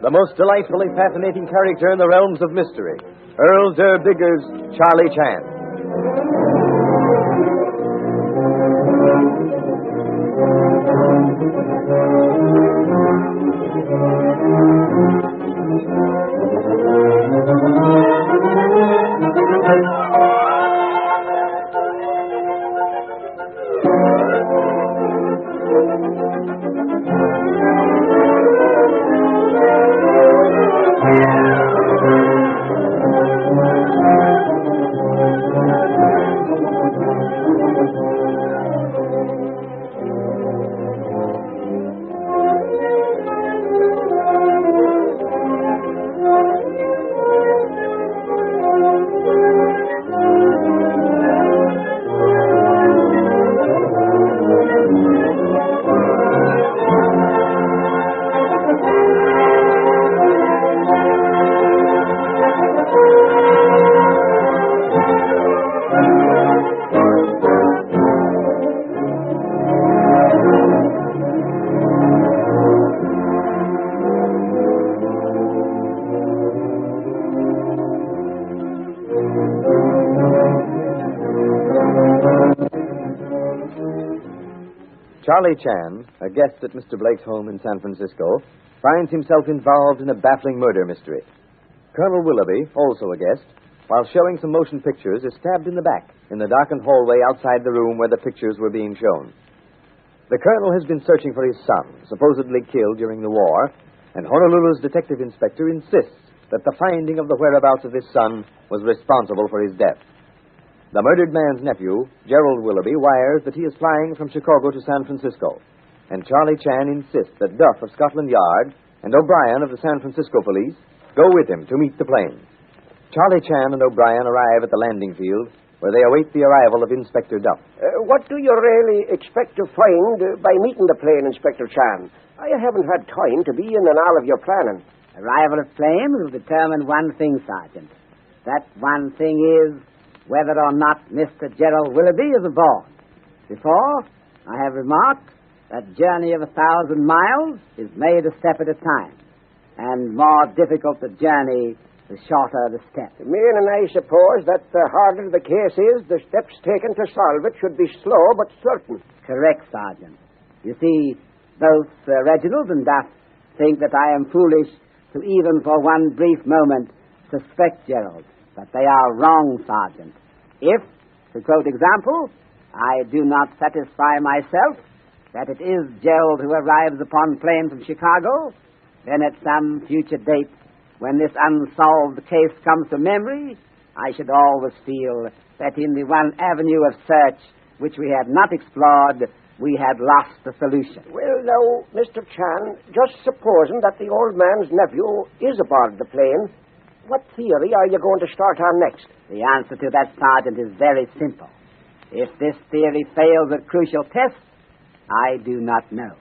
the most delightfully fascinating character in the realms of mystery, Earl Derr Bigger's Charlie Chan. Charlie Chan, a guest at Mr. Blake's home in San Francisco, finds himself involved in a baffling murder mystery. Colonel Willoughby, also a guest, while showing some motion pictures, is stabbed in the back in the darkened hallway outside the room where the pictures were being shown. The colonel has been searching for his son, supposedly killed during the war, and Honolulu's detective inspector insists that the finding of the whereabouts of his son was responsible for his death. The murdered man's nephew, Gerald Willoughby, wires that he is flying from Chicago to San Francisco, and Charlie Chan insists that Duff of Scotland Yard and O'Brien of the San Francisco police go with him to meet the plane. Charlie Chan and O'Brien arrive at the landing field, where they await the arrival of Inspector Duff. What do you really expect to find by meeting the plane, Inspector Chan? I haven't had time to be in and out of your planning. Arrival of plane will determine one thing, Sergeant. That one thing is whether or not Mr. Gerald Willoughby is aboard. Before, I have remarked that journey of 1,000 miles is made a step at a time, and more difficult the journey, the shorter the step. Mean, and I suppose that the harder the case is, the steps taken to solve it should be slow but certain. Correct, Sergeant. You see, both Reginald and Duff think that I am foolish to even for one brief moment suspect Gerald. But they are wrong, Sergeant. If, to quote example, I do not satisfy myself that it is Gerald who arrives upon plane from Chicago, then at some future date, when this unsolved case comes to memory, I should always feel that in the one avenue of search which we had not explored, we had lost the solution. Well, now, Mr. Chan, just supposing that the old man's nephew is aboard the plane, what theory are you going to start on next? The answer to that, Sergeant, is very simple. If this theory fails at crucial tests, I do not know.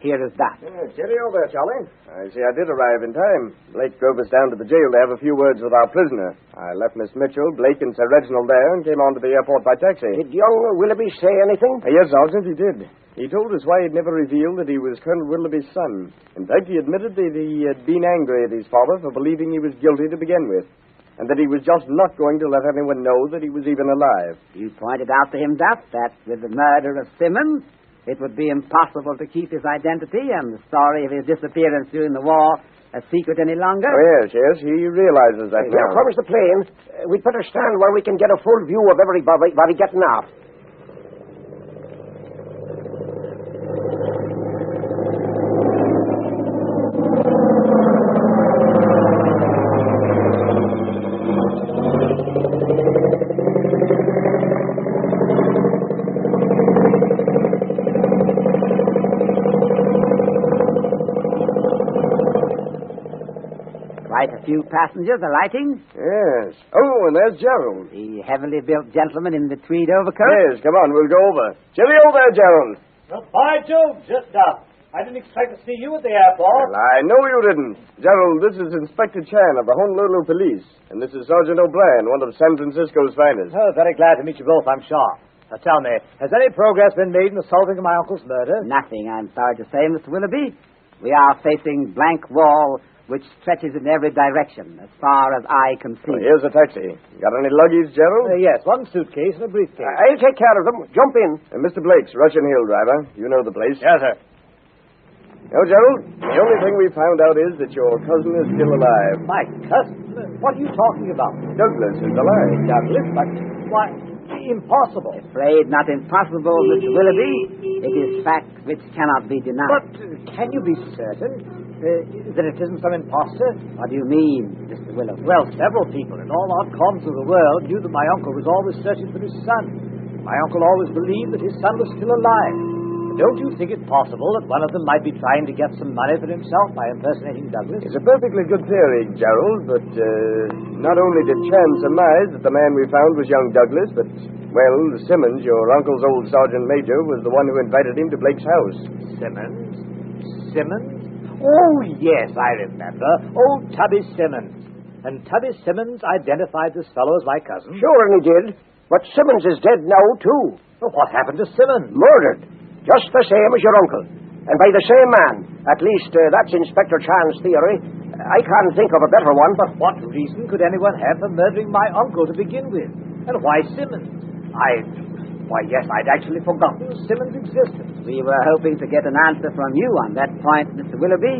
Here is that. Cheerio there, Charlie. I see I did arrive in time. Blake drove us down to the jail to have a few words with our prisoner. I left Miss Mitchell, Blake, and Sir Reginald there and came on to the airport by taxi. Did young Willoughby say anything? Yes, Sergeant, he did. He told us why he'd never revealed that he was Colonel Willoughby's son. In fact, he admitted that he had been angry at his father for believing he was guilty to begin with, and that he was just not going to let anyone know that he was even alive. You pointed out to him, Duff, that with the murder of Simmons, it would be impossible to keep his identity and the story of his disappearance during the war a secret any longer. Oh, yes, he realizes that now. Here comes the plane. We'd better stand where we can get a full view of everybody getting off. Quite a few passengers alighting. Yes. Oh, and there's Gerald. The heavily built gentleman in the tweed overcoat. Yes, come on, we'll go over. Cheerio there, Gerald. Well, by Jove, just up. I didn't expect to see you at the airport. Well, I know you didn't. Gerald, this is Inspector Chan of the Honolulu Police, and this is Sergeant O'Brien, one of San Francisco's finest. Oh, very glad to meet you both, I'm sure. Now, tell me, has any progress been made in the solving of my uncle's murder? Nothing, I'm sorry to say, Mr. Willoughby. We are facing blank wall which stretches in every direction as far as eye can see. Oh, here's a taxi. Got any luggage, Gerald? Yes, one suitcase and a briefcase. I'll take care of them. Jump in. Mr. Blake's Russian Hill driver. You know the place. Yes, sir. No, Gerald, the only thing we found out is that your cousin is still alive. My cousin? What are you talking about? Douglas is alive. Douglas? But why? Impossible. Afraid not impossible, Mr. Willoughby. It is fact which cannot be denied. But can you be certain that it isn't some impostor? What do you mean, Mr. Willoughby? Well, several people in all odd corners of the world knew that my uncle was always searching for his son. My uncle always believed that his son was still alive. Don't you think it possible that one of them might be trying to get some money for himself by impersonating Douglas? It's a perfectly good theory, Gerald, but not only did Chan surmise that the man we found was young Douglas, but, well, Simmons, your uncle's old sergeant major, was the one who invited him to Blake's house. Simmons? Simmons? Oh, yes, I remember. Old Tubby Simmons. And Tubby Simmons identified this fellow as my cousin? Sure, and he did. But Simmons is dead now, too. Well, what happened to Simmons? Murdered. Just the same as your uncle. And by the same man. At least, that's Inspector Chan's theory. I can't think of a better one. But what reason could anyone have for murdering my uncle to begin with? And why Simmons? Why, yes, I'd actually forgotten Simmons' existence. We were hoping to get an answer from you on that point, Mr. Willoughby.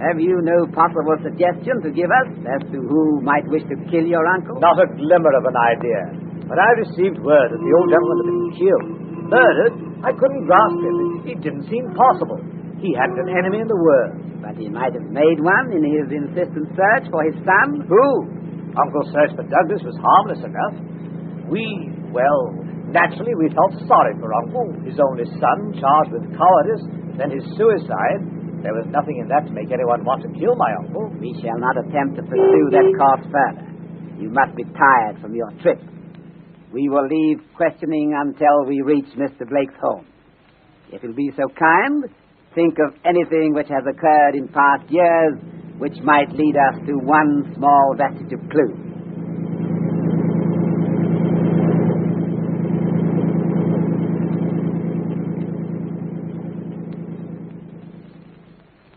Have you no possible suggestion to give us as to who might wish to kill your uncle? Not a glimmer of an idea. When I received word that the old gentleman had been killed, murdered, I couldn't grasp him. It didn't seem possible. He hadn't an enemy in the world. But he might have made one in his insistent search for his son. Who? Uncle's search for Douglas was harmless enough. Naturally we felt sorry for Uncle, his only son, charged with cowardice, then his suicide. There was nothing in that to make anyone want to kill my uncle. We shall not attempt to pursue that course further. You must be tired from your trip. We will leave questioning until we reach Mr. Blake's home. If you'll be so kind, think of anything which has occurred in past years which might lead us to one small vestige of clue.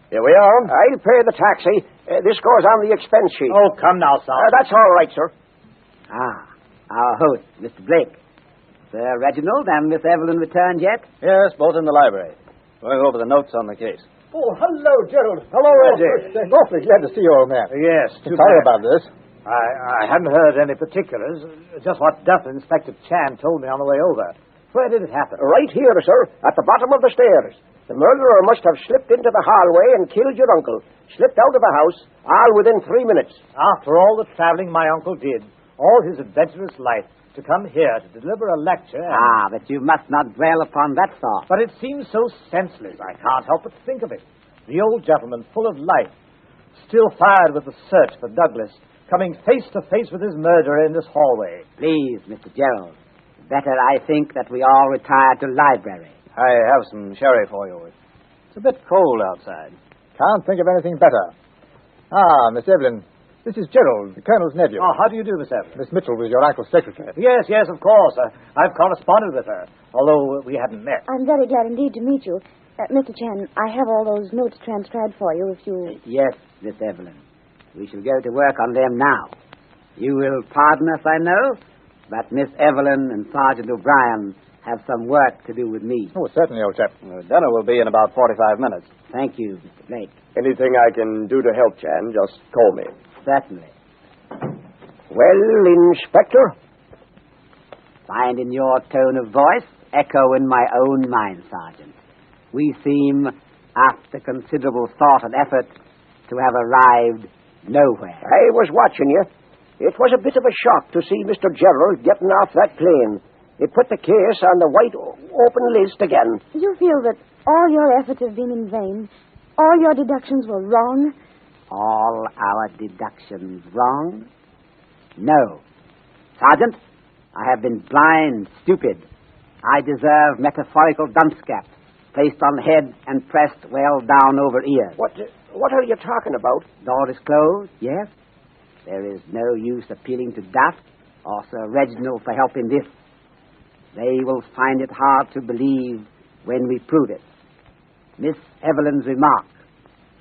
Here we are. I'll pay the taxi. This goes on the expense sheet. Oh, come now, Sergeant. That's all right, sir. Our host, Mr. Blake. Sir Reginald and Miss Evelyn returned yet? Yes, both in the library. Going over the notes on the case. Oh, hello, Gerald. Hello, Reggie. Awfully glad to see you, old man. Yes, Sorry about this. I hadn't heard any particulars. Just what Duff and Inspector Chan told me on the way over. Where did it happen? Right here, sir, at the bottom of the stairs. The murderer must have slipped into the hallway and killed your uncle. Slipped out of the house, all within 3 minutes. After all the traveling my uncle did, all his adventurous life, to come here to deliver a lecture... but you must not dwell upon that thought. But it seems so senseless, I can't help but think of it. The old gentleman, full of life, still fired with the search for Douglas, coming face to face with his murderer in this hallway. Please, Mr. Gerald, better I think that we all retire to library. I have some sherry for you. It's a bit cold outside. Can't think of anything better. Miss Evelyn, this is Gerald, the Colonel's nephew. Oh, how do you do, Miss Evelyn? Miss Mitchell was your uncle's secretary. Yes, of course. I've corresponded with her, although we hadn't met. I'm very glad indeed to meet you. Mr. Chan, I have all those notes transcribed for you if you... Yes, Miss Evelyn. We shall go to work on them now. You will pardon us, I know, but Miss Evelyn and Sergeant O'Brien have some work to do with me. Oh, certainly, old chap. Dinner will be in about 45 minutes. Thank you, Mr. Blake. Anything I can do to help, Chan, just call me. Certainly. Well, Inspector? Find in your tone of voice echo in my own mind, Sergeant. We seem, after considerable thought and effort, to have arrived nowhere. I was watching you. It was a bit of a shock to see Mr. Gerald getting off that plane. It put the case on the white open list again. You feel that all your efforts have been in vain? All your deductions were wrong? All our deductions wrong? No. Sergeant, I have been blind, stupid. I deserve metaphorical dunce-caps, placed on head and pressed well down over ears. What are you talking about? Door is closed, yes. There is no use appealing to Duff or Sir Reginald for help in this. They will find it hard to believe when we prove it. Miss Evelyn's remark,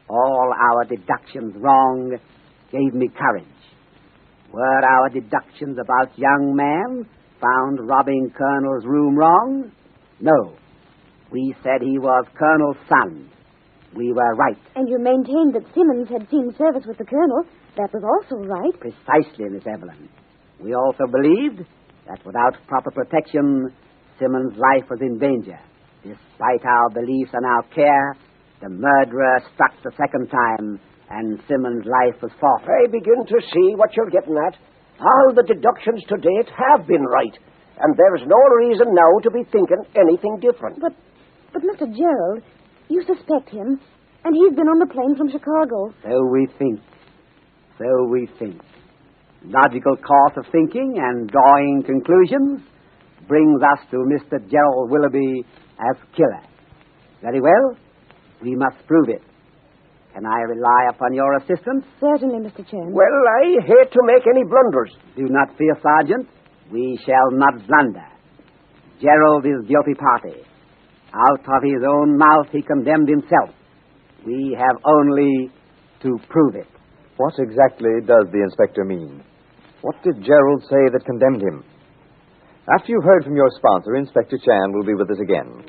All our deductions wrong gave me courage. Were our deductions about young man found robbing Colonel's room wrong? No. We said he was Colonel's son. We were right. And you maintained that Simmons had seen service with the Colonel. That was also right. Precisely, Miss Evelyn. We also believed that without proper protection, Simmons' life was in danger. Despite our beliefs and our care, the murderer struck the second time, and Simmons' life was forfeit. I begin to see what you're getting at. All the deductions to date have been right, and there's no reason now to be thinking anything different. But Mr. Gerald, you suspect him, and he's been on the plane from Chicago. So we think. Logical course of thinking and drawing conclusions brings us to Mr. Gerald Willoughby as killer. Very well. We must prove it. Can I rely upon your assistance? Certainly, Mr. Chen. Well, I hate to make any blunders. Do not fear, Sergeant. We shall not blunder. Gerald is guilty party. Out of his own mouth he condemned himself. We have only to prove it. What exactly does the inspector mean? What did Gerald say that condemned him? After you've heard from your sponsor, Inspector Chan will be with us again.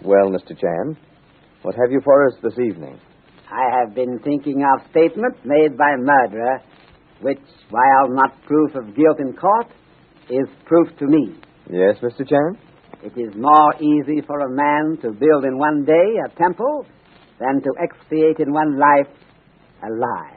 Well, Mr. Chan, what have you for us this evening? I have been thinking of statements made by murderer, which, while not proof of guilt in court, is proof to me. Yes, Mr. Chan? It is more easy for a man to build in one day a temple than to expiate in one life a lie.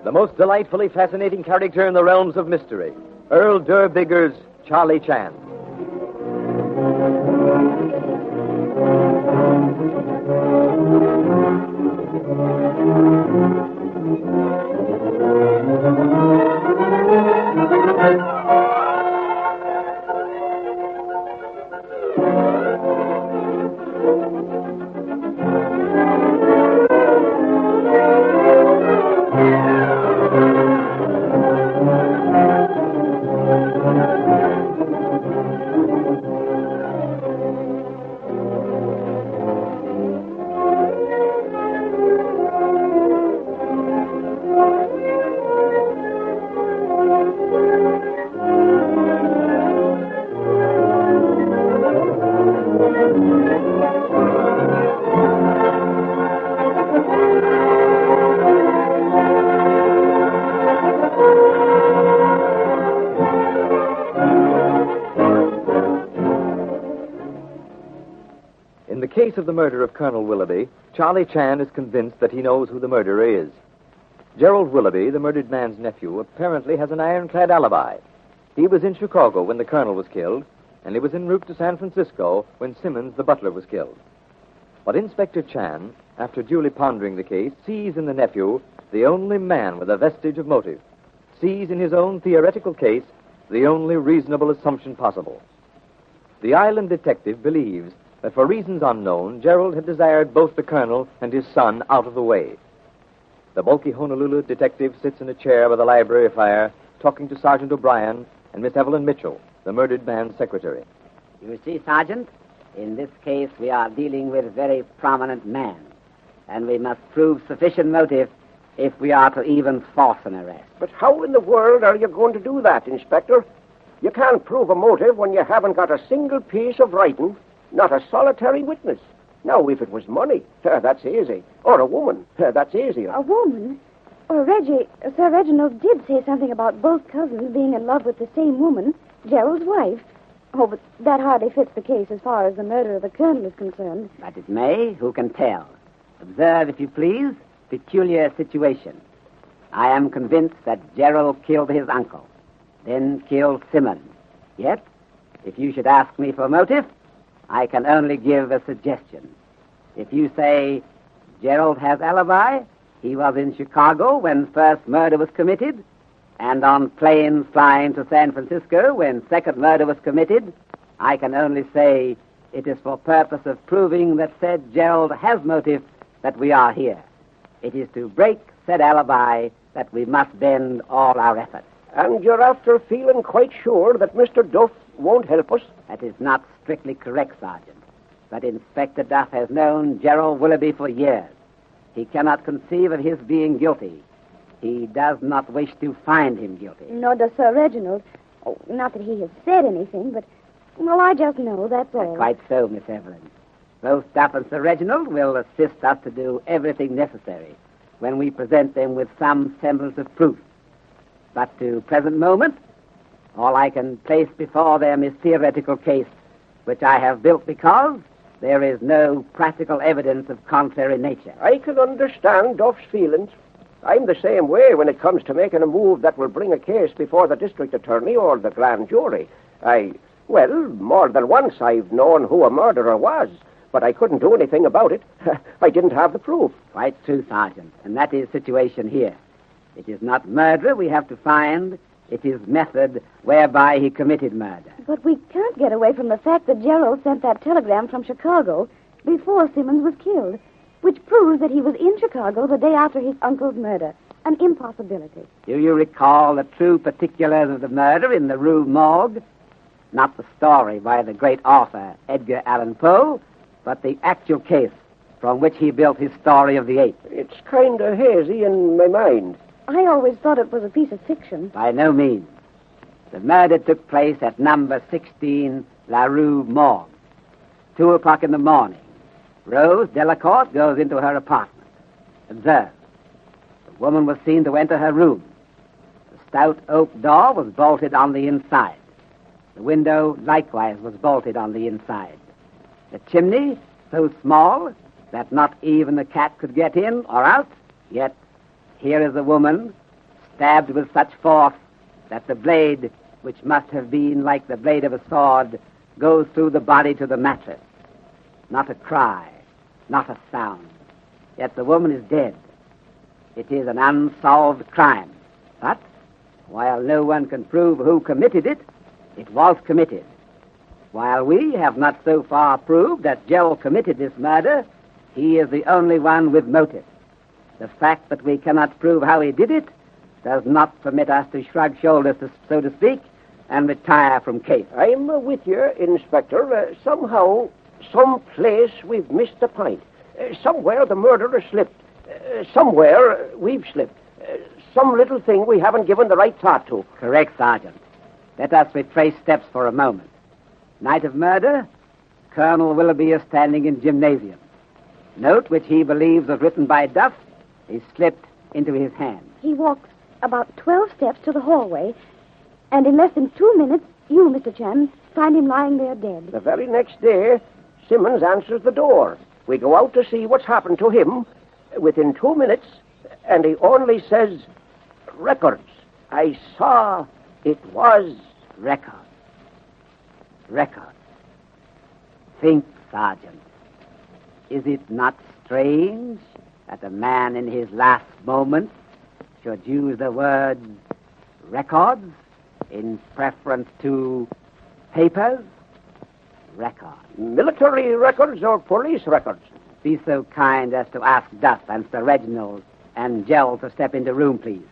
The most delightfully fascinating character in the realms of mystery, Earl Durbigger's Charlie Chan. case of the murder of Colonel Willoughby, Charlie Chan is convinced that he knows who the murderer is. Gerald Willoughby, the murdered man's nephew, apparently has an ironclad alibi. He was in Chicago when the colonel was killed, and he was en route to San Francisco when Simmons, the butler, was killed. But Inspector Chan, after duly pondering the case, sees in the nephew the only man with a vestige of motive, sees in his own theoretical case the only reasonable assumption possible. The island detective believes that for reasons unknown, Gerald had desired both the colonel and his son out of the way. The bulky Honolulu detective sits in a chair by the library fire, talking to Sergeant O'Brien and Miss Evelyn Mitchell, the murdered man's secretary. You see, Sergeant, in this case we are dealing with a very prominent man, and we must prove sufficient motive if we are to even force an arrest. But how in the world are you going to do that, Inspector? You can't prove a motive when you haven't got a single piece of writing, not a solitary witness. Now, if it was money, that's easy. Or a woman, that's easier. A woman? Well, Sir Reginald did say something about both cousins being in love with the same woman, Gerald's wife. Oh, but that hardly fits the case as far as the murder of the colonel is concerned. But it may, who can tell? Observe, if you please, peculiar situation. I am convinced that Gerald killed his uncle, then killed Simmons. Yet, if you should ask me for motive, I can only give a suggestion. If you say Gerald has alibi, he was in Chicago when first murder was committed, and on planes flying to San Francisco when second murder was committed, I can only say it is for purpose of proving that said Gerald has motive that we are here. It is to break said alibi that we must bend all our efforts. And you're after feeling quite sure that Mr. Duff won't help us? That is not strictly correct, Sergeant. But Inspector Duff has known Gerald Willoughby for years. He cannot conceive of his being guilty. He does not wish to find him guilty. Nor does Sir Reginald. Oh, not that he has said anything, but, well, I just know, that's all. Quite so, Miss Evelyn. Both Duff and Sir Reginald will assist us to do everything necessary when we present them with some semblance of proof. But to present moment, all I can place before them is theoretical case, which I have built because there is no practical evidence of contrary nature. I can understand Duff's feelings. I'm the same way when it comes to making a move that will bring a case before the district attorney or the grand jury. More than once I've known who a murderer was, but I couldn't do anything about it. I didn't have the proof. Quite true, Sergeant, and that is the situation here. It is not murder we have to find. It is method whereby he committed murder. But we can't get away from the fact that Gerald sent that telegram from Chicago before Simmons was killed, which proves that he was in Chicago the day after his uncle's murder. An impossibility. Do you recall the true particulars of the murder in the Rue Morgue? Not the story by the great author Edgar Allan Poe, but the actual case from which he built his story of the ape. It's kind of hazy in my mind. I always thought it was a piece of fiction. By no means. The murder took place at number 16 La Rue Morgue. 2 o'clock in the morning. Rose Delacourt goes into her apartment. Observe. The woman was seen to enter her room. The stout oak door was bolted on the inside. The window likewise was bolted on the inside. The chimney, so small that not even the cat could get in or out, yet here is a woman stabbed with such force that the blade, which must have been like the blade of a sword, goes through the body to the mattress. Not a cry, not a sound. Yet the woman is dead. It is an unsolved crime. But, while no one can prove who committed it, it was committed. While we have not so far proved that Gerald committed this murder, he is the only one with motive. The fact that we cannot prove how he did it does not permit us to shrug shoulders, so to speak, and retire from case. I'm with you, Inspector. Somehow, someplace we've missed the point. Somewhere the murderer slipped. Somewhere we've slipped. Some little thing we haven't given the right thought to. Correct, Sergeant. Let us retrace steps for a moment. Night of murder, Colonel Willoughby is standing in gymnasium. Note which he believes was written by Duff is slipped into his hand. He walks about 12 steps to the hallway, and in less than 2 minutes, you, Mr. Chan, find him lying there dead. The very next day, Simmons answers the door. We go out to see what's happened to him. Within 2 minutes, and he only says, records. I saw it was Records. Records. Think, Sergeant. Is it not strange that a man in his last moments should use the word records in preference to papers? Records. military records or police records? Be so kind as to ask Duff and Sir Reginald and Gerald to step into the room, please.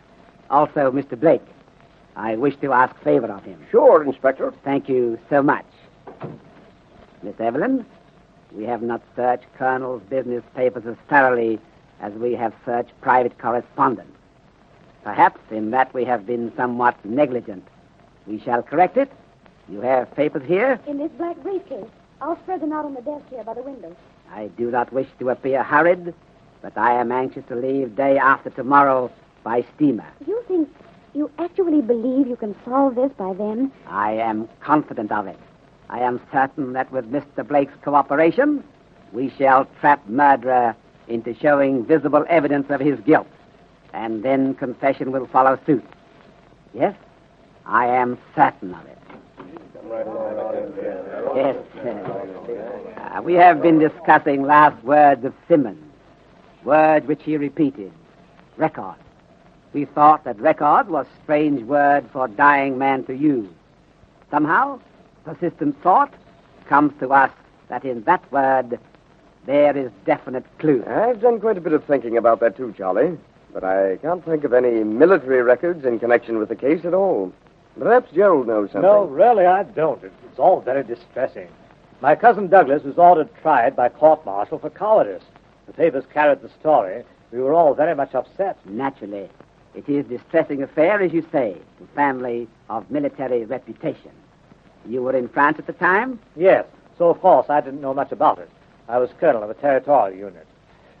Also, Mr. Blake. I wish to ask favor of him. Sure, Inspector. Thank you so much. Miss Evelyn, we have not searched Colonel's business papers as thoroughly as we have searched private correspondence. Perhaps in that we have been somewhat negligent. We shall correct it. You have papers here? In this black briefcase. I'll spread them out on the desk here by the window. I do not wish to appear hurried, but I am anxious to leave day after tomorrow by steamer. You actually believe you can solve this by then? I am confident of it. I am certain that with Mr. Blake's cooperation, we shall trap murderer into showing visible evidence of his guilt, and then confession will follow suit. Yes, I am certain of it. Yes. We have been discussing last words of Simmons, words which he repeated. Record. We thought that record was a strange word for a dying man to use. Somehow, persistent thought comes to us that in that word there is definite clue. I've done quite a bit of thinking about that too, Charlie. But I can't think of any military records in connection with the case at all. Perhaps Gerald knows something. No, really, I don't. It's all very distressing. My cousin Douglas was ordered tried by court-martial for cowardice. The papers carried the story. We were all very much upset. Naturally. It is a distressing affair, as you say, to family of military reputation. You were in France at the time? Yes, so of course I didn't know much about it. I was colonel of a territorial unit.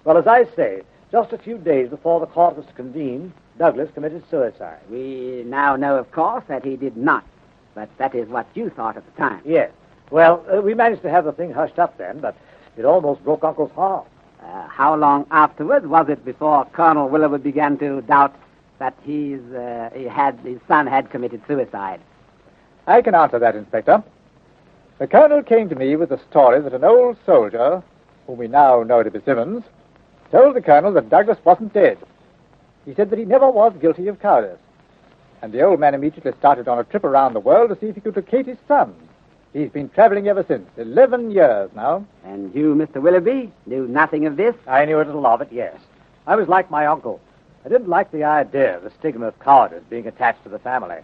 Well, as I say, just a few days before the court was to convene, Douglas committed suicide. We now know, of course, that he did not. But that is what you thought at the time. Yes. Well, we managed to have the thing hushed up then, but it almost broke Uncle's heart. How long afterwards was it before Colonel Willoughby began to doubt that his son had committed suicide? I can answer that, Inspector. The Colonel came to me with the story that an old soldier, whom we now know to be Simmons, told the Colonel that Douglas wasn't dead. He said that he never was guilty of cowardice. And the old man immediately started on a trip around the world to see if he could locate his son. He's been traveling ever since, 11 years now. And you, Mr. Willoughby, knew nothing of this? I knew a little of it, yes. I was like my uncle. I didn't like the idea of the stigma of cowardice being attached to the family.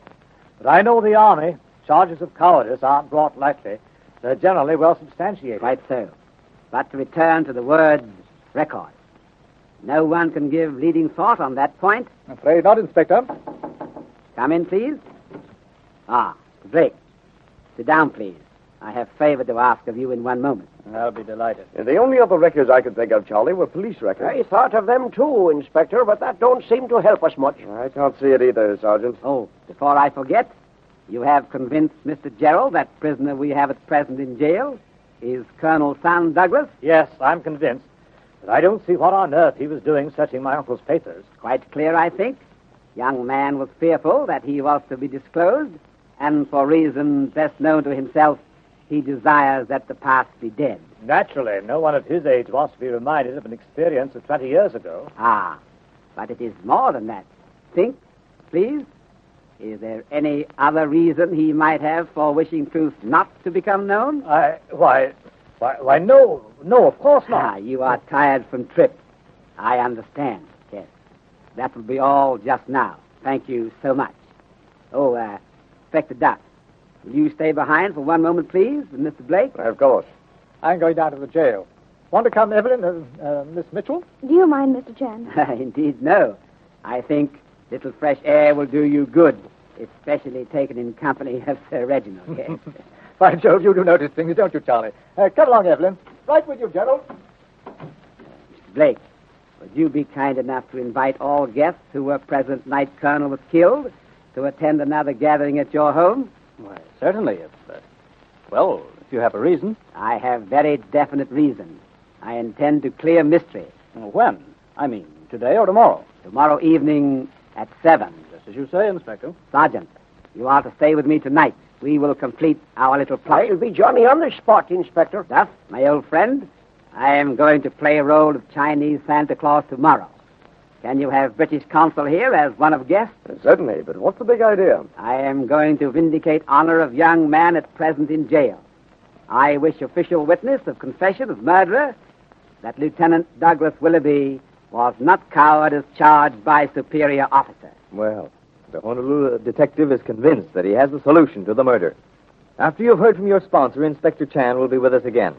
But I know the Army. Charges of cowardice aren't brought lightly. They're generally well substantiated. Quite so. But to return to the word record. No one can give leading thought on that point. I'm afraid not, Inspector. Come in, please. Blake. Sit down, please. I have favor to ask of you in 1 moment. I'll be delighted. The only other records I could think of, Charlie, were police records. I thought of them too, Inspector, but that don't seem to help us much. I can't see it either, Sergeant. Oh, before I forget, you have convinced Mr. Gerald that prisoner we have at present in jail is Colonel Sam Douglas? Yes, I'm convinced. But I don't see what on earth he was doing searching my uncle's papers. Quite clear, I think. Young man was fearful that he was to be disclosed, and for reasons best known to himself, he desires that the past be dead. Naturally, no one of his age wants to be reminded of an experience of 20 years ago. But it is more than that. Think, please. Is there any other reason he might have for wishing truth not to become known? Why, no, of course not. You are tired from trip. I understand, yes. That will be all just now. Thank you so much. Inspector Duff, will you stay behind for 1 moment, please, with Mr. Blake? Of course. I'm going down to the jail. Want to come, Evelyn? Miss Mitchell? Do you mind, Mr. Chan? Indeed, no. I think little fresh air will do you good, especially taken in company of Sir Reginald. Yes. By Jove, you do notice things, don't you, Charlie? Come along, Evelyn. Right with you, Gerald. Mr. Blake, would you be kind enough to invite all guests who were present night Colonel was killed to attend another gathering at your home? Why, certainly. If you have a reason. I have very definite reason. I intend to clear mystery. When? I mean, today or tomorrow? Tomorrow evening at 7. Just as you say, Inspector. Sergeant, you are to stay with me tonight. We will complete our little plot. I'll be Johnny on the spot, Inspector. Duff, my old friend, I am going to play a role of Chinese Santa Claus tomorrow. Can you have British consul here as one of guests? Certainly, but what's the big idea? I am going to vindicate honor of young man at present in jail. I wish official witness of confession of murderer that Lieutenant Douglas Willoughby was not coward as charged by superior officer. Well, the Honolulu detective is convinced that he has the solution to the murder. After you've heard from your sponsor, Inspector Chan will be with us again.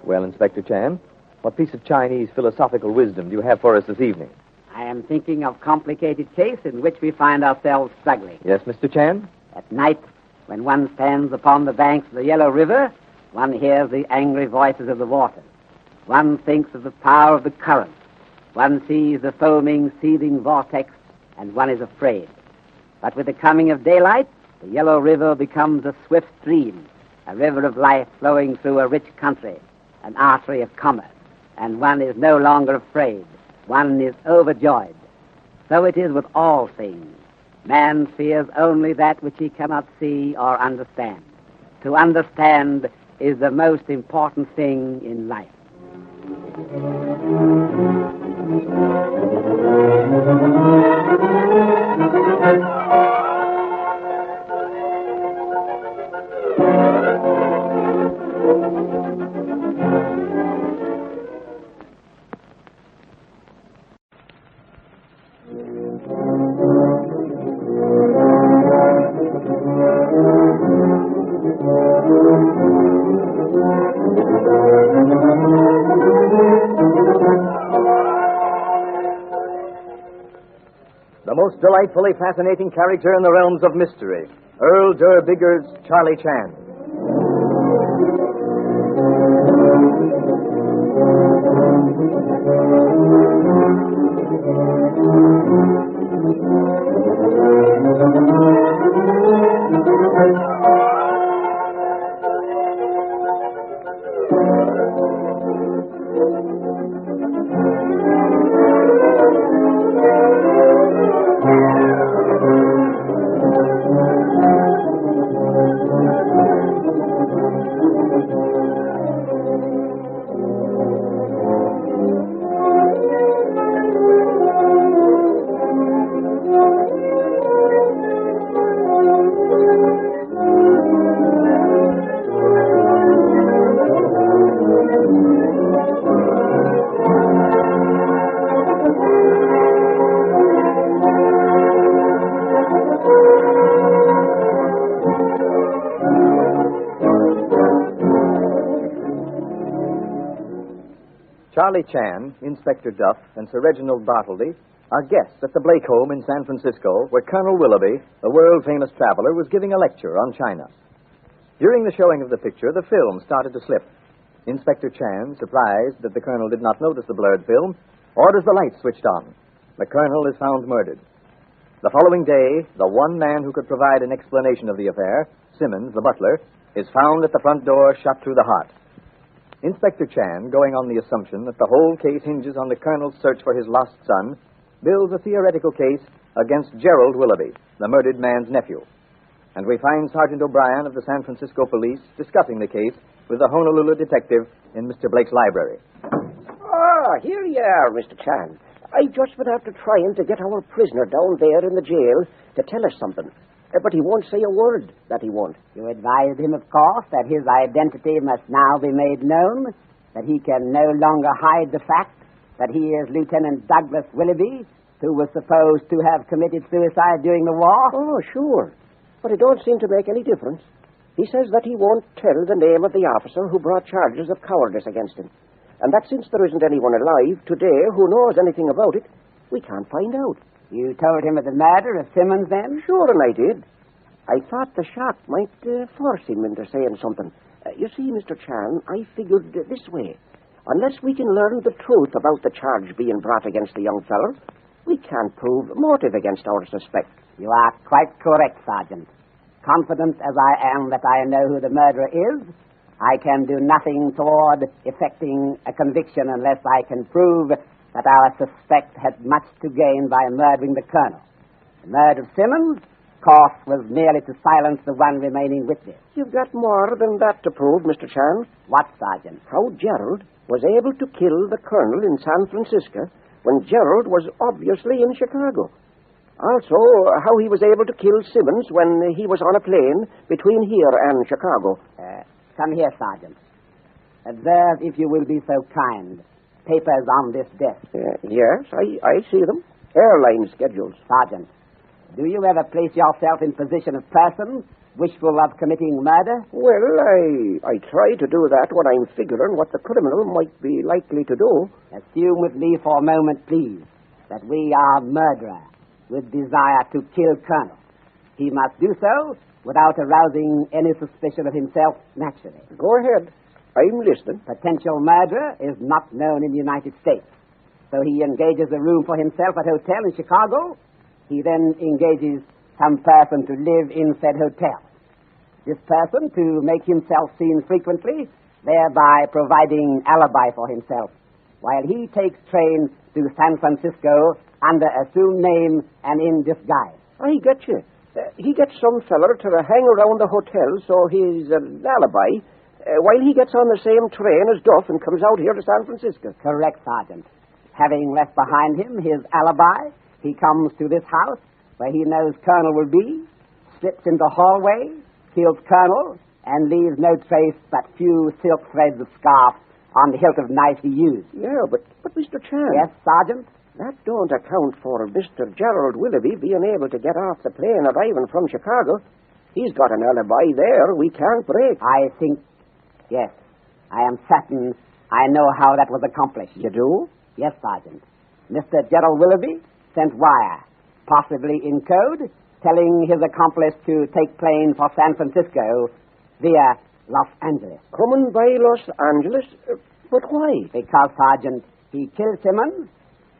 Well, Inspector Chan, what piece of Chinese philosophical wisdom do you have for us this evening? I am thinking of complicated case in which we find ourselves struggling. Yes, Mr. Chan? At night, when one stands upon the banks of the Yellow River, one hears the angry voices of the waters. One thinks of the power of the current. One sees the foaming, seething vortex, and one is afraid. But with the coming of daylight, the Yellow River becomes a swift stream, a river of life flowing through a rich country, an artery of commerce, and one is no longer afraid. One is overjoyed. So it is with all things. Man fears only that which he cannot see or understand. To understand is the most important thing in life. The most delightfully fascinating character in the realms of mystery, Earl Durbigger's Charlie Chan. Charlie Chan, Inspector Duff, and Sir Reginald Bartleby are guests at the Blake home in San Francisco, where Colonel Willoughby, the world-famous traveler, was giving a lecture on China. During the showing of the picture, the film started to slip. Inspector Chan, surprised that the colonel did not notice the blurred film, orders the lights switched on. The colonel is found murdered. The following day, the one man who could provide an explanation of the affair, Simmons, the butler, is found at the front door, shot through the heart. Inspector Chan, going on the assumption that the whole case hinges on the colonel's search for his lost son, builds a theoretical case against Gerald Willoughby, the murdered man's nephew. and we find Sergeant O'Brien of the San Francisco Police discussing the case with the Honolulu detective in Mr. Blake's library. Ah, here you are, Mr. Chan. I've just been after trying to get our prisoner down there in the jail to tell us something. But he won't say a word, that he won't. You advised him, of course, that his identity must now be made known, that he can no longer hide the fact that he is Lieutenant Douglas Willoughby, who was supposed to have committed suicide during the war? Oh, sure. But it don't seem to make any difference. He says that he won't tell the name of the officer who brought charges of cowardice against him. And that since there isn't anyone alive today who knows anything about it, we can't find out. You told him of the murder of Simmons, then? Sure, and I did. I thought the shock might force him into saying something. You see, Mr. Chan, I figured this way. Unless we can learn the truth about the charge being brought against the young fellow, we can't prove motive against our suspect. You are quite correct, Sergeant. Confident as I am that I know who the murderer is, I can do nothing toward effecting a conviction unless I can prove that our suspect had much to gain by murdering the colonel. The murder of Simmons, of course, was merely to silence the one remaining witness. You've got more than that to prove, Mr. Chan. What, Sergeant? How Gerald was able to kill the colonel in San Francisco when Gerald was obviously in Chicago. Also, how he was able to kill Simmons when he was on a plane between here and Chicago. Come here, Sergeant. Observe, if you will be so kind, papers on this desk. Yes, I see them. Airline schedules. Sergeant, do you ever place yourself in position of person wishful of committing murder? Well, I try to do that when I'm figuring what the criminal might be likely to do. Assume with me for a moment, please, that we are murderer with desire to kill Colonel. He must do so without arousing any suspicion of himself naturally. Go ahead. I'm listening. Potential murderer is not known in the United States. So he engages a room for himself at a hotel in Chicago. He then engages some person to live in said hotel. This person to make himself seen frequently, thereby providing alibi for himself, while he takes train to San Francisco under assumed name and in disguise. I get you. He gets some feller to hang around the hotel so he's an alibi, while he gets on the same train as Duff and comes out here to San Francisco. Correct, Sergeant. Having left behind him his alibi, he comes to this house where he knows Colonel will be, slips into the hallway, kills Colonel, and leaves no trace but few silk threads of scarf on the hilt of knife he used. Yeah, but Mr. Chan... Yes, Sergeant? That don't account for Mr. Gerald Willoughby being able to get off the plane arriving from Chicago. He's got an alibi there we can't break. I think... Yes, I am certain I know how that was accomplished. You do? Yes, Sergeant. Mr. Gerald Willoughby sent wire, possibly in code, telling his accomplice to take plane for San Francisco via Los Angeles. Coming by Los Angeles? But why? Because, Sergeant, he killed Simmons,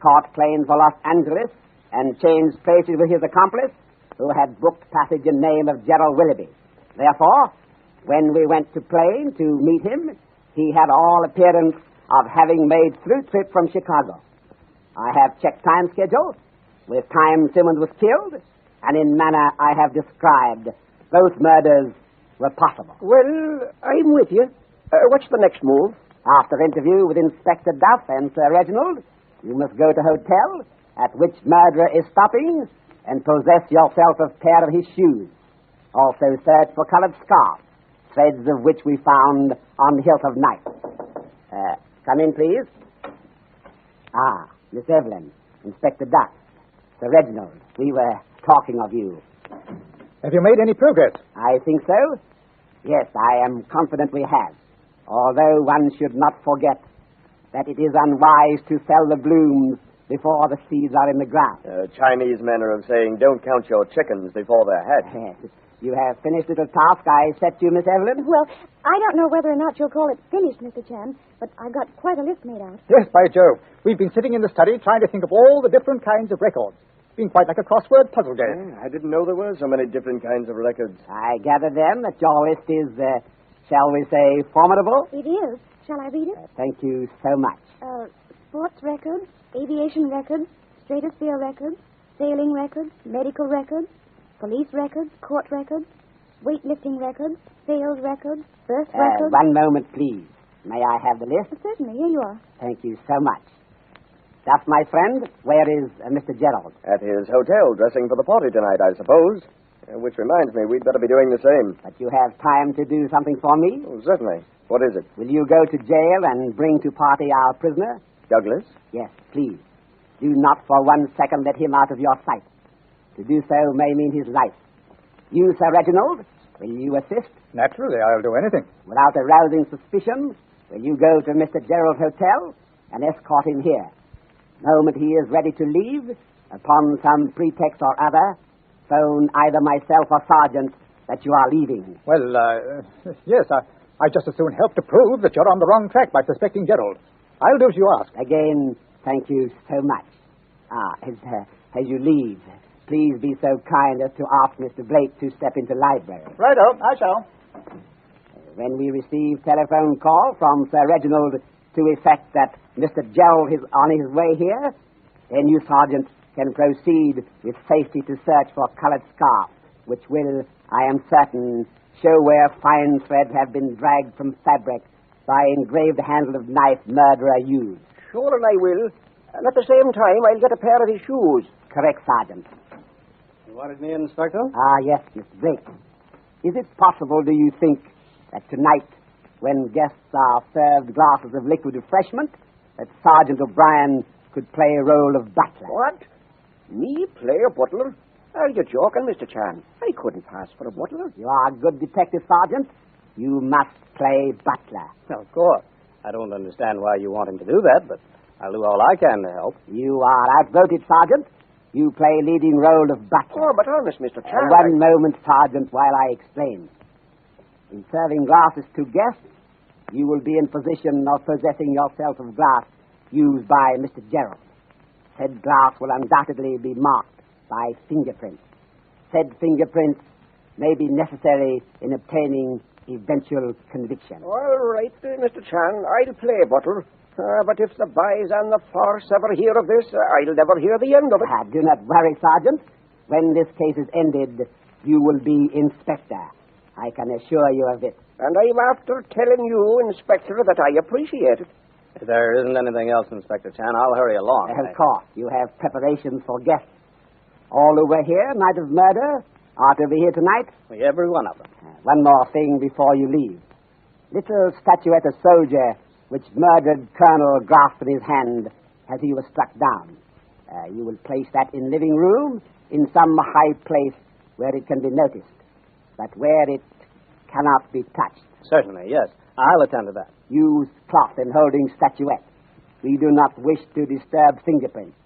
caught plane for Los Angeles, and changed places with his accomplice, who had booked passage in name of Gerald Willoughby. Therefore, when we went to plane to meet him, he had all appearance of having made through trip from Chicago. I have checked time schedule, with time Simmons was killed, and in manner I have described, both murders were possible. Well, I'm with you. What's the next move? After interview with Inspector Duff and Sir Reginald, you must go to hotel at which murderer is stopping and possess yourself of a pair of his shoes. Also search for colored scarf, threads of which we found on the hilt of knife. Come in, please. Ah, Miss Evelyn, Inspector Duff, Sir Reginald, we were talking of you. Have you made any progress? I think so. Yes, I am confident we have. Although one should not forget that it is unwise to sell the blooms before the seeds are in the ground. Chinese manner of saying, don't count your chickens before they're hatched. You have finished little task I set you, Miss Evelyn? Well, I don't know whether or not you'll call it finished, Mr. Chan, but I've got quite a list made out. Yes, by Jove. We've been sitting in the study trying to think of all the different kinds of records. Been quite like a crossword puzzle game. I didn't know there were so many different kinds of records. I gather then that your list is, shall we say, formidable? It is. Shall I read it? Thank you so much. Sports records, aviation records, stratosphere records, sailing records, medical records, police records, court records, Weightlifting records, sales records, birth records. One moment, please. May I have the list? Certainly, here you are. Thank you so much. Just my friend, where is Mr. Gerald? At his hotel, dressing for the party tonight, I suppose. Which reminds me, we'd better be doing the same. But you have time to do something for me? Oh, certainly. What is it? Will you go to jail and bring to party our prisoner? Douglas? Yes, please. Do not for 1 second let him out of your sight. To do so may mean his life. You, Sir Reginald, will you assist? Naturally, I'll do anything. Without arousing suspicion, will you go to Mr. Gerald's hotel and escort him here? The moment he is ready to leave, upon some pretext or other, phone either myself or Sergeant that you are leaving. Well, yes, I just as soon help to prove that you're on the wrong track by suspecting Gerald. I'll do as you ask. Again, thank you so much. As you leave, please be so kind as to ask Mr. Blake to step into the library. Righto, I shall. When we receive telephone call from Sir Reginald to effect that Mr. Gerald is on his way here, then you, Sergeant, can proceed with safety to search for colored scarf, which will, I am certain, show where fine threads have been dragged from fabric by engraved handle of knife murderer used. Sure, and I will. And at the same time, I'll get a pair of his shoes. Correct, Sergeant. You wanted me, Inspector? Yes, Mr. Blake. Is it possible, do you think, that tonight, when guests are served glasses of liquid refreshment, that Sergeant O'Brien could play a role of butler? What? Me play a butler? Are you joking, Mr. Chan? I couldn't pass for a butler. You are a good detective, Sergeant. You must play butler. Well, of course. I don't understand why you want him to do that, but I'll do all I can to help. You are outvoted, Sergeant. You play leading role of butler. Oh, but honest, Mr. Chan. One moment, Sergeant, while I explain. In serving glasses to guests, you will be in position of possessing yourself of glass used by Mr. Gerald. Said glass will undoubtedly be marked by fingerprints. Said fingerprints may be necessary in obtaining eventual conviction. All right, Mr. Chan, I'll play butler. But if the boys and the force ever hear of this, I'll never hear the end of it. Do not worry, Sergeant. When this case is ended, you will be inspector. I can assure you of it. And I'm after telling you, Inspector, that I appreciate it. If there isn't anything else, Inspector Chan, I'll hurry along. Of course, you have preparations for guests. All who were here, night of murder, are to be here tonight? Every one of them. One more thing before you leave. Little statuette of soldier which murdered Colonel grasped in his hand as he was struck down. You will place that in living room in some high place where it can be noticed, but where it cannot be touched. Certainly, yes. I'll attend to that. Use cloth in holding statuette. We do not wish to disturb fingerprints,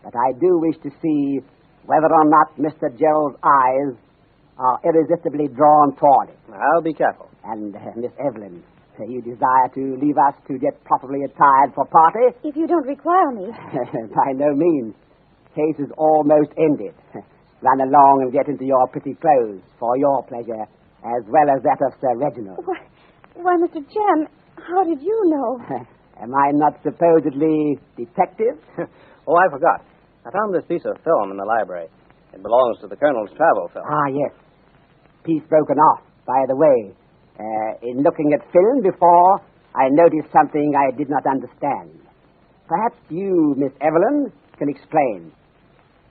but I do wish to see whether or not Mr. Gerald's eyes are irresistibly drawn toward it. I'll be careful. And, Miss Evelyn, you desire to leave us to get properly attired for party? If you don't require me. By no means. Case is almost ended. Run along and get into your pretty clothes for your pleasure, as well as that of Sir Reginald. Why, Mr. Chan, how did you know? Am I not supposedly detective? Oh, I forgot. I found this piece of film in the library. It belongs to the Colonel's travel film. Yes. Piece broken off, by the way. In looking at film before, I noticed something I did not understand. Perhaps you, Miss Evelyn, can explain.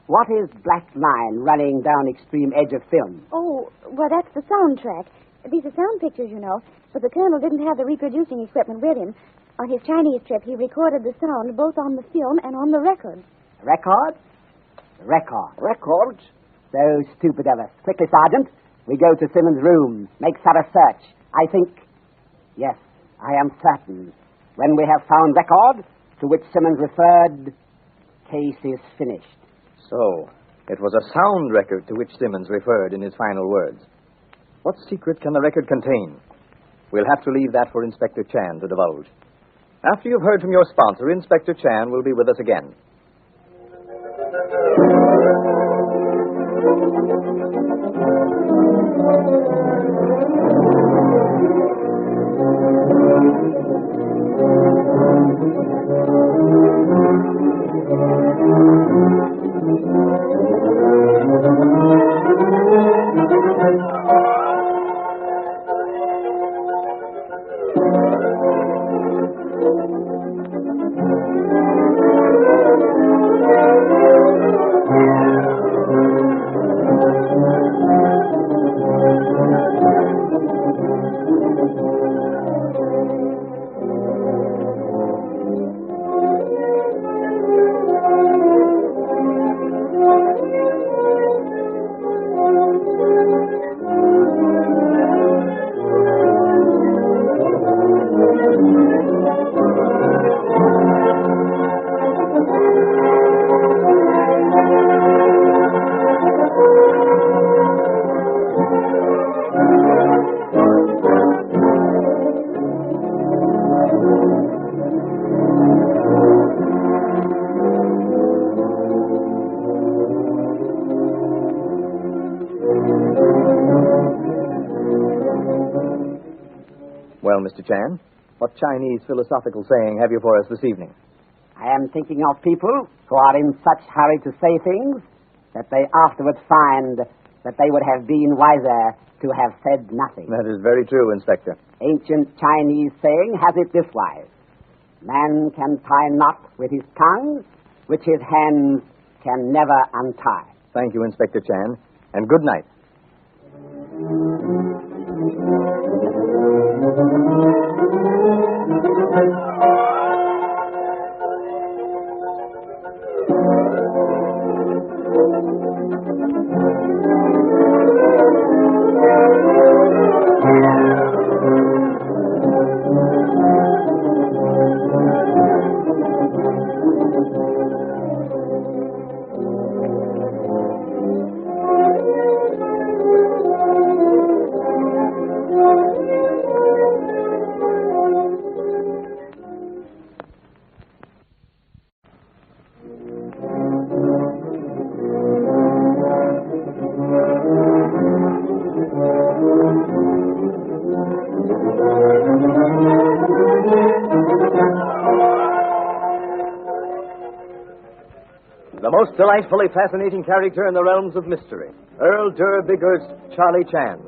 What is black line running down extreme edge of film? Oh, well, that's the soundtrack. These are sound pictures, you know. But the Colonel didn't have the reproducing equipment with him. On his Chinese trip, he recorded the sound both on the film and on the record. Record? Record. Records? So stupid of us. Quickly, Sergeant. We go to Simmons' room. Make thorough search. I think... Yes, I am certain. When we have found record to which Simmons referred, case is finished. So, it was a sound record to which Simmons referred in his final words. What secret can the record contain? We'll have to leave that for Inspector Chan to divulge. After you've heard from your sponsor, Inspector Chan will be with us again. Well, Mr. Chan, what Chinese philosophical saying have you for us this evening? I am thinking of people who are in such hurry to say things that they afterwards find that they would have been wiser to have said nothing. That is very true, Inspector. Ancient Chinese saying has it this wise: man can tie knot with his tongue, which his hands can never untie. Thank you, Inspector Chan, and good night. The most delightfully fascinating character in the realms of mystery, Earl Durr Bigger's Charlie Chan.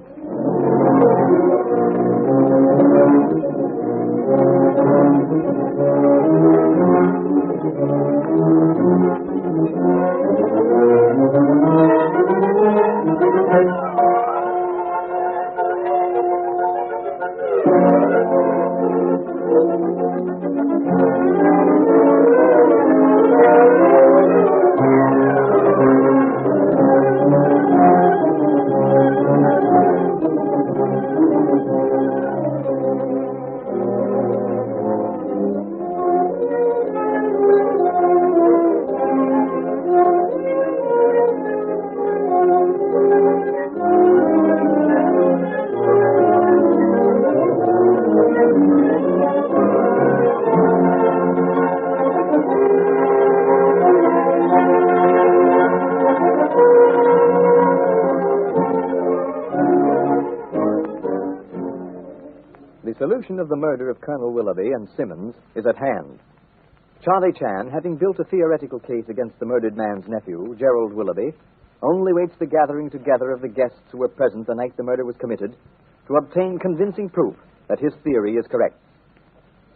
The solution of the murder of Colonel Willoughby and Simmons is at hand. Charlie Chan, having built a theoretical case against the murdered man's nephew, Gerald Willoughby, only waits the gathering together of the guests who were present the night the murder was committed to obtain convincing proof that his theory is correct.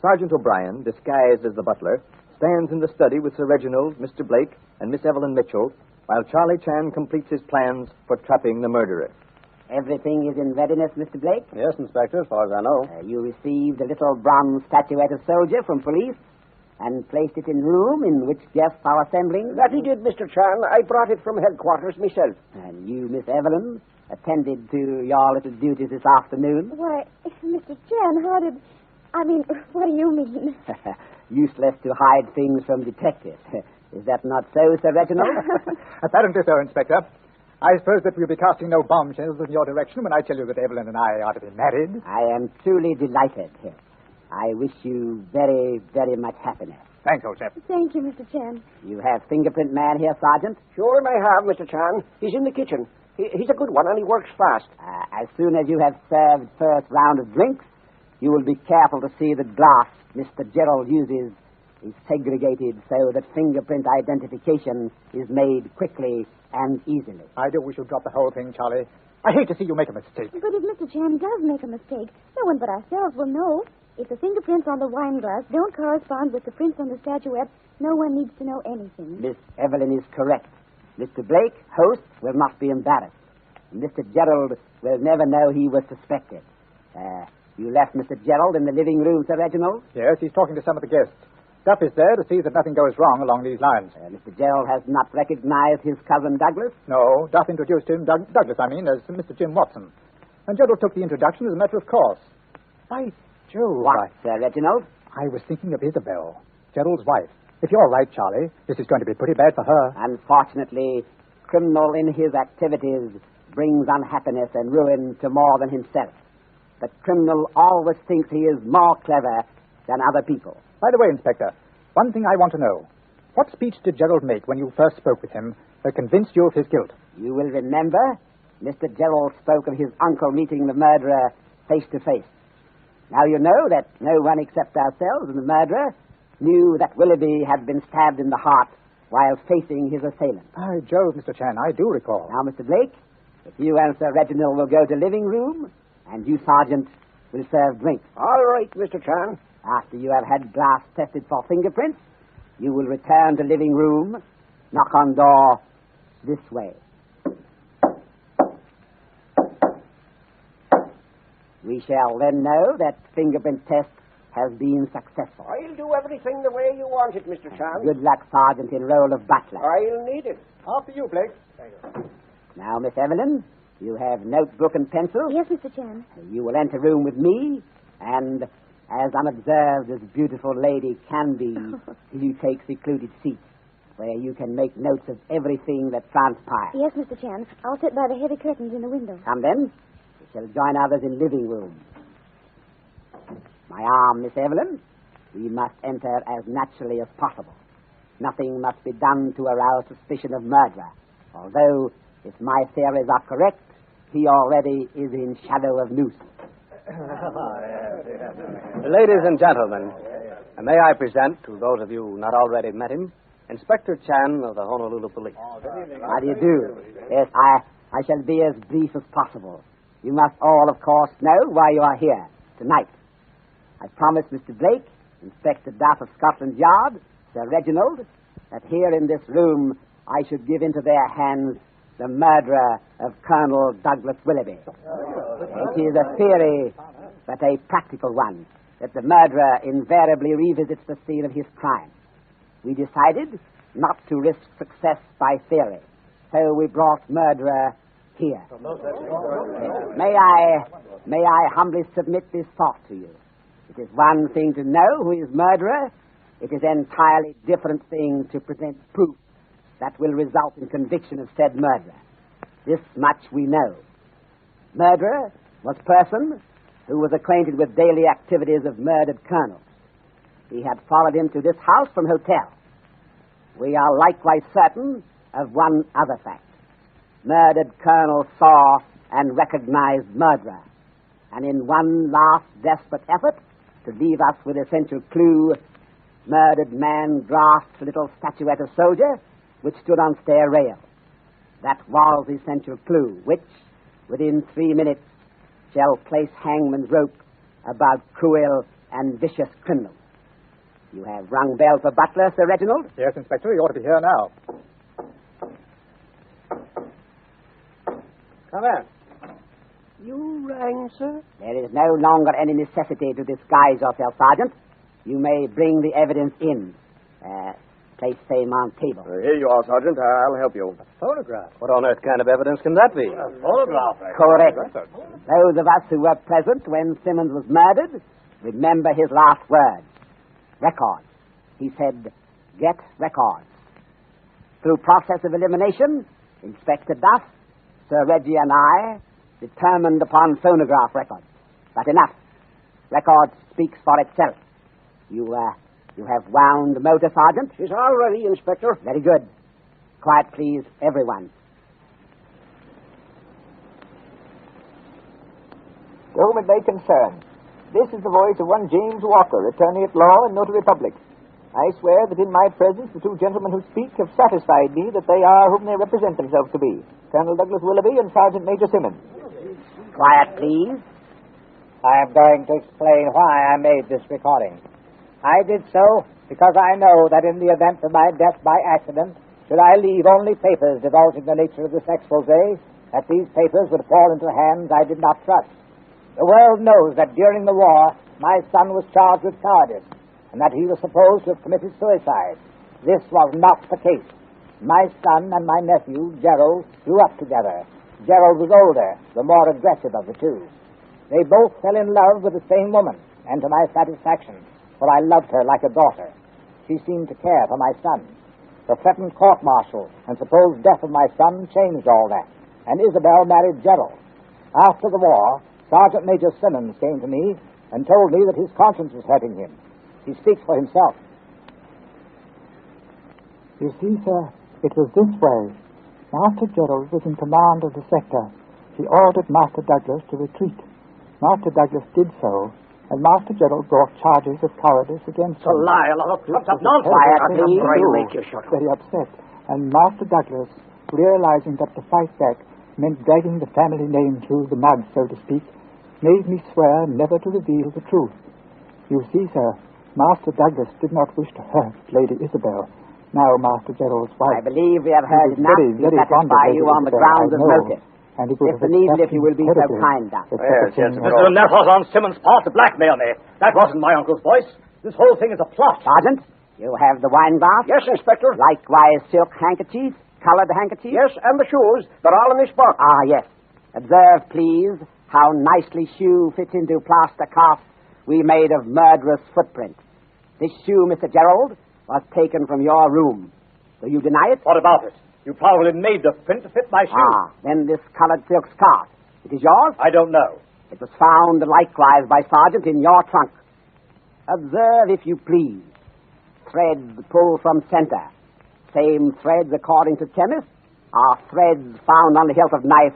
Sergeant O'Brien, disguised as the butler, stands in the study with Sir Reginald, Mr. Blake, and Miss Evelyn Mitchell, while Charlie Chan completes his plans for trapping the murderer. Everything is in readiness, Mr. Blake? Yes, Inspector, as far as I know. You received a little bronze statuette of soldier from police and placed it in room in which guests are assembling? That he did, Mr. Chan. I brought it from headquarters myself. And you, Miss Evelyn, attended to your little duties this afternoon? Why, Mr. Chan, what do you mean? Useless to hide things from detectives. Is that not so, Sir Reginald? Apparently so, Inspector. I suppose that we'll be casting no bombshells in your direction when I tell you that Evelyn and I are to be married. I am truly delighted. I wish you very, very much happiness. Thanks, old chap. Thank you, Mr. Chan. You have fingerprint man here, Sergeant? Sure I have, Mr. Chan. He's in the kitchen. He's a good one, and he works fast. As soon as you have served first round of drinks, you will be careful to see the glass Mr. Gerald uses is segregated so that fingerprint identification is made quickly and easily. I do wish you'd drop the whole thing, Charlie. I hate to see you make a mistake. But if Mr. Chan does make a mistake, no one but ourselves will know. If the fingerprints on the wine glass don't correspond with the prints on the statuette, no one needs to know anything. Miss Evelyn is correct. Mr. Blake, host, will not be embarrassed. Mr. Gerald will never know he was suspected. You left Mr. Gerald in the living room, Sir Reginald? Yes, he's talking to some of the guests. Duff is there to see that nothing goes wrong along these lines. Mr. Gerald has not recognized his cousin Douglas? No, Duff introduced him, Douglas, as Mr. Jim Watson. And Gerald took the introduction as a matter of course. By Jove. What, Sir Reginald? I was thinking of Isabel, Gerald's wife. If you're right, Charlie, this is going to be pretty bad for her. Unfortunately, criminal in his activities brings unhappiness and ruin to more than himself. The criminal always thinks he is more clever than other people. By the way, Inspector, one thing I want to know. What speech did Gerald make when you first spoke with him that convinced you of his guilt? You will remember, Mr. Gerald spoke of his uncle meeting the murderer face to face. Now you know that no one except ourselves and the murderer knew that Willoughby had been stabbed in the heart while facing his assailant. By Jove, Mr. Chan, I do recall. Now, Mr. Blake, if you and Sir Reginald will go to living room, and you, Sergeant, will serve drinks. All right, Mr. Chan. After you have had glass tested for fingerprints, you will return to living room, knock on door this way. We shall then know that fingerprint test has been successful. I'll do everything the way you want it, Mr. Chan. Good luck, Sergeant, in role of butler. I'll need it. After you, Blake. Now, Miss Evelyn, you have notebook and pencil. Yes, Mr. Chan. You will enter room with me, and as unobserved as beautiful lady can be, you take secluded seats where you can make notes of everything that transpires. Yes, Mr. Chan. I'll sit by the heavy curtains in the window. Come then. We shall join others in living room. My arm, Miss Evelyn. We must enter as naturally as possible. Nothing must be done to arouse suspicion of murder, although, if my theories are correct, he already is in shadow of noose. Ladies and gentlemen, may I present to those of you not already met him, Inspector Chan of the Honolulu Police. How do you do? Yes, I shall be as brief as possible. You must all, of course, know why you are here tonight. I promised Mr. Blake, Inspector Duff of Scotland Yard, Sir Reginald, that here in this room I should give into their hands the murderer of Colonel Douglas Willoughby. It is a theory, but a practical one, that the murderer invariably revisits the scene of his crime. We decided not to risk success by theory, so we brought murderer here. May I humbly submit this thought to you? It is one thing to know who is murderer. It is an entirely different thing to present proof that will result in conviction of said murderer. This much we know. Murderer was person who was acquainted with daily activities of murdered colonels. He had followed him to this house from hotel. We are likewise certain of one other fact. Murdered colonel saw and recognized murderer, and in one last desperate effort to leave us with essential clue, murdered man grasped a little statuette of soldier which stood on stair rail. That was the essential clue, which, within 3 minutes, shall place hangman's rope about cruel and vicious criminals. You have rung bell for butler, Sir Reginald? Yes, Inspector, he ought to be here now. Come in. You rang, sir? There is no longer any necessity to disguise yourself, Sergeant. You may bring the evidence in. Place same on table. Here you are, Sergeant. I'll help you. Photograph. What on earth kind of evidence can that be? Photograph. Correct. Those of us who were present when Simmons was murdered remember his last words. Records. He said, get records. Through process of elimination, Inspector Duff, Sir Reggie and I determined upon phonograph records. But enough. Record speaks for itself. You have wound the motor, Sergeant? She's all ready, Inspector. Very good. Quiet, please, everyone. Whom it may concern, this is the voice of one James Walker, attorney at law and notary public. I swear that in my presence the two gentlemen who speak have satisfied me that they are whom they represent themselves to be, Colonel Douglas Willoughby and Sergeant Major Simmons. Quiet, please. I am going to explain why I made this recording. I did so because I know that in the event of my death by accident, should I leave only papers divulging the nature of this expose, that these papers would fall into hands I did not trust. The world knows that during the war, my son was charged with cowardice, and that he was supposed to have committed suicide. This was not the case. My son and my nephew, Gerald, grew up together. Gerald was older, the more aggressive of the two. They both fell in love with the same woman, and to my satisfaction, for I loved her like a daughter. She seemed to care for my son. The threatened court-martial and supposed death of my son changed all that, and Isabel married Gerald. After the war, Sergeant Major Simmons came to me and told me that his conscience was hurting him. He speaks for himself. You see, sir, it was this way. Master Gerald was in command of the sector. He ordered Master Douglas to retreat. Master Douglas did so, and Master Gerald brought charges of cowardice against It's a lie, a lot of trumped-up nonsense. Quiet, please. I'll make you shut up. Very upset. And Master Douglas, realizing that to fight back meant dragging the family name through the mud, so to speak, made me swear never to reveal the truth. You see, sir, Master Douglas did not wish to hurt Lady Isabel, now Master Gerald's wife. I believe we have heard He was enough very, to very fond of satisfy Lady you on the Isabel, grounds I of know. motive. And it would If have the needle, upset if you him will be so terribly kind, Doctor. if such a Yes, thing yes, had- Mr. That was on Simmons' part to blackmail me. That wasn't my uncle's voice. This whole thing is a plot. Sergeant, you have the wine glass? Yes, Inspector. Likewise, silk handkerchief, colored handkerchief? Yes, and the shoes. They're all in this box. Ah, yes. Observe, please, how nicely shoe fits into plaster cast we made of murderous footprint. This shoe, Mr. Gerald, was taken from your room. Do you deny it? What about it? You probably made the print to fit my shoe. Ah, then this colored silk scarf. It is yours? I don't know. It was found likewise by Sergeant in your trunk. Observe, if you please. Threads pulled from center. Same threads, according to chemists, are threads found on the hilt of knife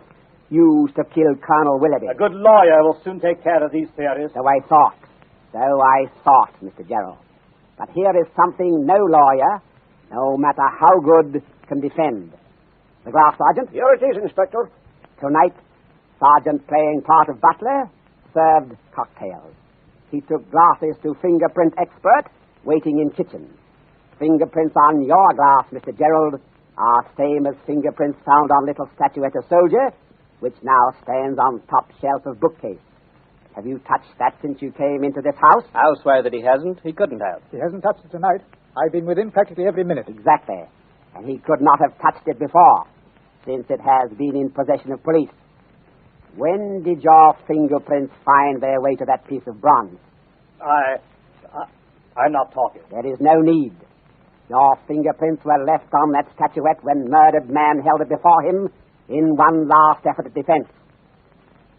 used to kill Colonel Willoughby. A good lawyer will soon take care of these theories. So I thought, Mr. Gerald. But here is something no lawyer, no matter how good, can defend. The glass, Sergeant? Here it is, Inspector. Tonight, Sergeant, playing part of butler, served cocktails. He took glasses to fingerprint expert, waiting in kitchen. Fingerprints on your glass, Mr. Gerald, are same as fingerprints found on little statuette of soldier, which now stands on top shelf of bookcase. Have you touched that since you came into this house? I'll swear that he hasn't. He couldn't have. He hasn't touched it tonight. I've been with him practically every minute. Exactly. And he could not have touched it before, since it has been in possession of police. When did your fingerprints find their way to that piece of bronze? I'm not talking. There is no need. Your fingerprints were left on that statuette when murdered man held it before him in one last effort at defense.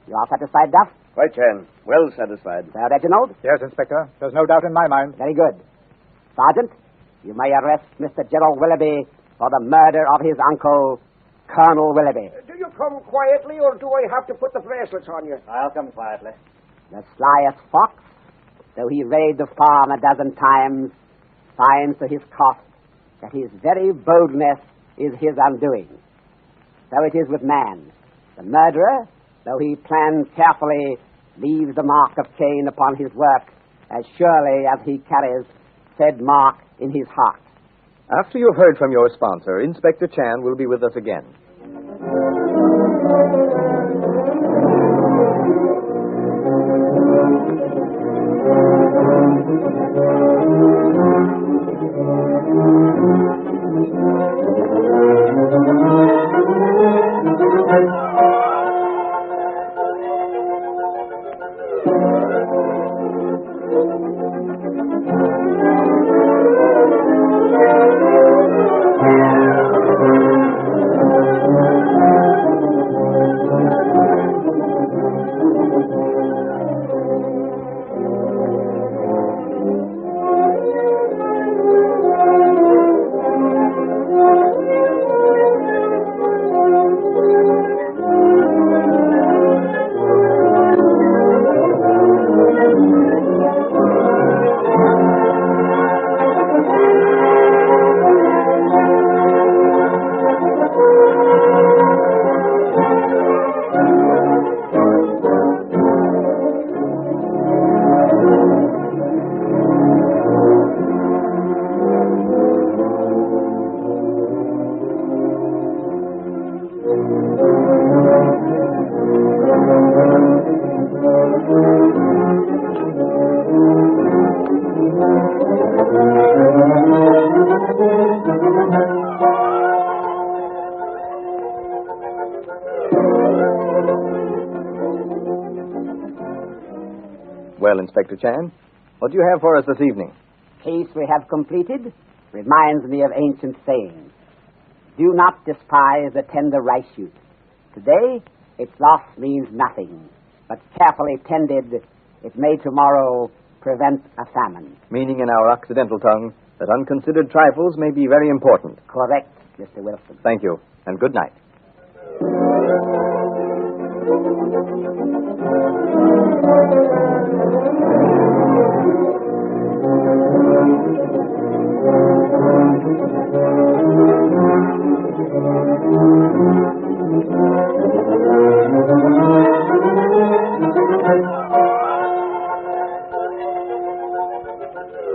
You are satisfied, Duff? Quite, Chan. Well satisfied. Sir Reginald? Yes, Inspector. There's no doubt in my mind. Very good. Sergeant, you may arrest Mr. Gerald Willoughby for the murder of his uncle, Colonel Willoughby. Do you come quietly, or do I have to put the bracelets on you? I'll come quietly. The slyest fox, though he raid the farm 12 times, finds to his cost that his very boldness is his undoing. So it is with man. The murderer, though he plans carefully, leaves the mark of Cain upon his work as surely as he carries said mark in his heart. After you've heard from your sponsor, Inspector Chan will be with us again. Well, Inspector Chan, what do you have for us this evening? Case we have completed reminds me of ancient sayings. Do not despise the tender rice shoot. Today, its loss means nothing, but carefully tended, it may tomorrow prevent a famine. Meaning in our Occidental tongue that unconsidered trifles may be very important. Correct, Mr. Wilson. Thank you, and good night.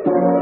Thank you.